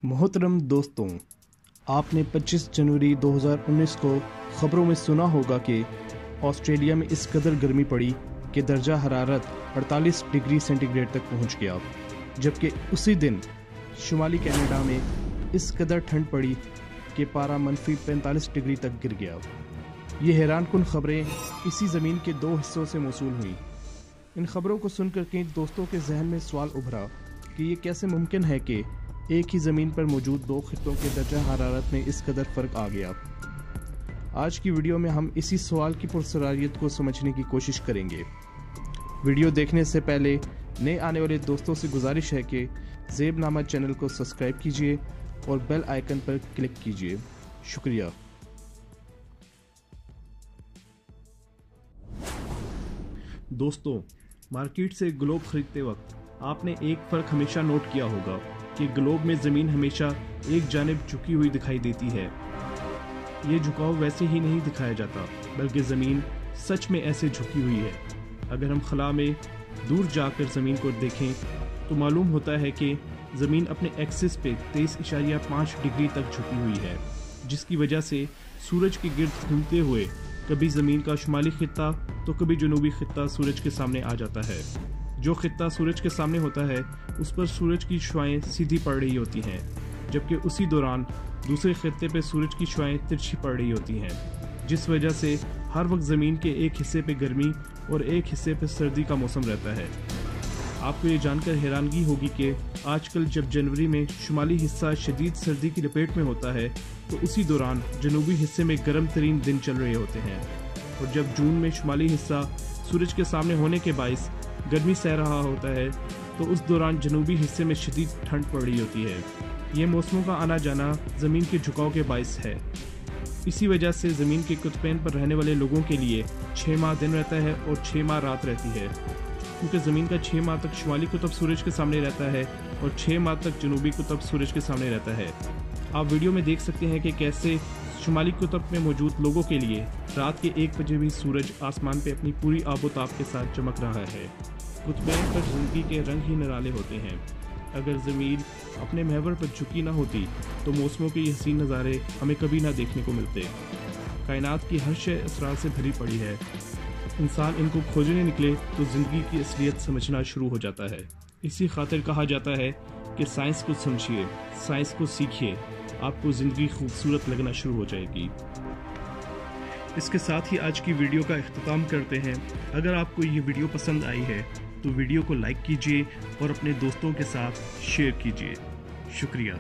मोहतरम दोस्तों, आपने 25 जनवरी 2019 को ख़बरों में सुना होगा कि ऑस्ट्रेलिया में इस कदर गर्मी पड़ी कि दर्जा हरारत 48 डिग्री सेंटीग्रेड तक पहुंच गया, जबकि उसी दिन शुमाली कनाडा में इस कदर ठंड पड़ी कि पारा -45 डिग्री तक गिर गया। ये हैरानकुन खबरें इसी ज़मीन के दो हिस्सों से मौसूल हुई। इन खबरों को सुनकर कई दोस्तों के जहन में सवाल उभरा कि ये कैसे मुमकिन है कि एक ही ज़मीन पर मौजूद दो खित्तों के दर्जा हरारत में इस कदर फ़र्क आ गया। आज की वीडियो में हम इसी सवाल की पुरसरारियत को समझने की कोशिश करेंगे। वीडियो देखने से पहले नए आने वाले दोस्तों से गुजारिश है कि ज़ेबनामा चैनल को सब्सक्राइब कीजिए और बेल आइकन पर क्लिक कीजिए। शुक्रिया। दोस्तों, मार्केट से ग्लोब खरीदते वक्त आपने एक फ़र्क हमेशा नोट किया होगा कि ग्लोब में ज़मीन हमेशा एक जानिब झुकी हुई दिखाई देती है। ये झुकाव वैसे ही नहीं दिखाया जाता, बल्कि ज़मीन सच में ऐसे झुकी हुई है। अगर हम खला में दूर जाकर ज़मीन को देखें तो मालूम होता है कि ज़मीन अपने एक्सिस पे 23.5 डिग्री तक झुकी हुई है, जिसकी वजह से सूरज के गिर्द घूमते हुए कभी ज़मीन का शुमाली खित्ता तो कभी जनूबी खित्ता सूरज के सामने आ जाता है। जो खित्ता सूरज के सामने होता है उस पर सूरज की शुआएं सीधी पड़ रही होती हैं, जबकि उसी दौरान दूसरे खित्ते पे सूरज की शुआएं तिरछी पड़ रही होती हैं, जिस वजह से हर वक्त ज़मीन के एक हिस्से पे गर्मी और एक हिस्से पे सर्दी का मौसम रहता है। आपको ये जानकर हैरानगी होगी कि आजकल जब जनवरी में शुमाली हिस्सा शदीद सर्दी की लपेट में होता है तो उसी दौरान जनूबी हिस्से में गर्म तरीन दिन चल रहे होते हैं, और जब जून में शुमाली हिस्सा सूरज के सामने होने के बाइस गर्मी सह रहा होता है तो उस दौरान जनूबी हिस्से में शदीद ठंड पड़ रही होती है। ये मौसमों का आना जाना ज़मीन के झुकाव के बाइस है। इसी वजह से ज़मीन के कुतबैन पर रहने वाले लोगों के लिए 6 माह दिन रहता है और 6 माह रात रहती है, क्योंकि ज़मीन का 6 माह तक शुमाली कुतब सूरज के सामने रहता है और 6 माह तक जनूबी कुतब सूरज के सामने रहता है। आप वीडियो में देख सकते हैं कि कैसे शुमाली कुतब में मौजूद लोगों के लिए रात के 1 बजे भी सूरज आसमान पे अपनी पूरी आबोताब के साथ चमक रहा है। कुतबैन पर ज़िंदगी के रंग ही निराले होते हैं। अगर ज़मीन अपने महवर पर झुकी ना होती तो मौसमों के ये हसीन नज़ारे हमें कभी ना देखने को मिलते। कायनात की हर शय असरार से भरी पड़ी है। इंसान इनको खोजने निकले तो ज़िंदगी की असलियत समझना शुरू हो जाता है। इसी खातिर कहा जाता है कि साइंस को समझिए, साइंस को सीखिए, आपको ज़िंदगी खूबसूरत लगना शुरू हो जाएगी। इसके साथ ही आज की वीडियो का इख्तिताम करते हैं। अगर आपको ये वीडियो पसंद आई है तो वीडियो को लाइक कीजिए और अपने दोस्तों के साथ शेयर कीजिए। शुक्रिया।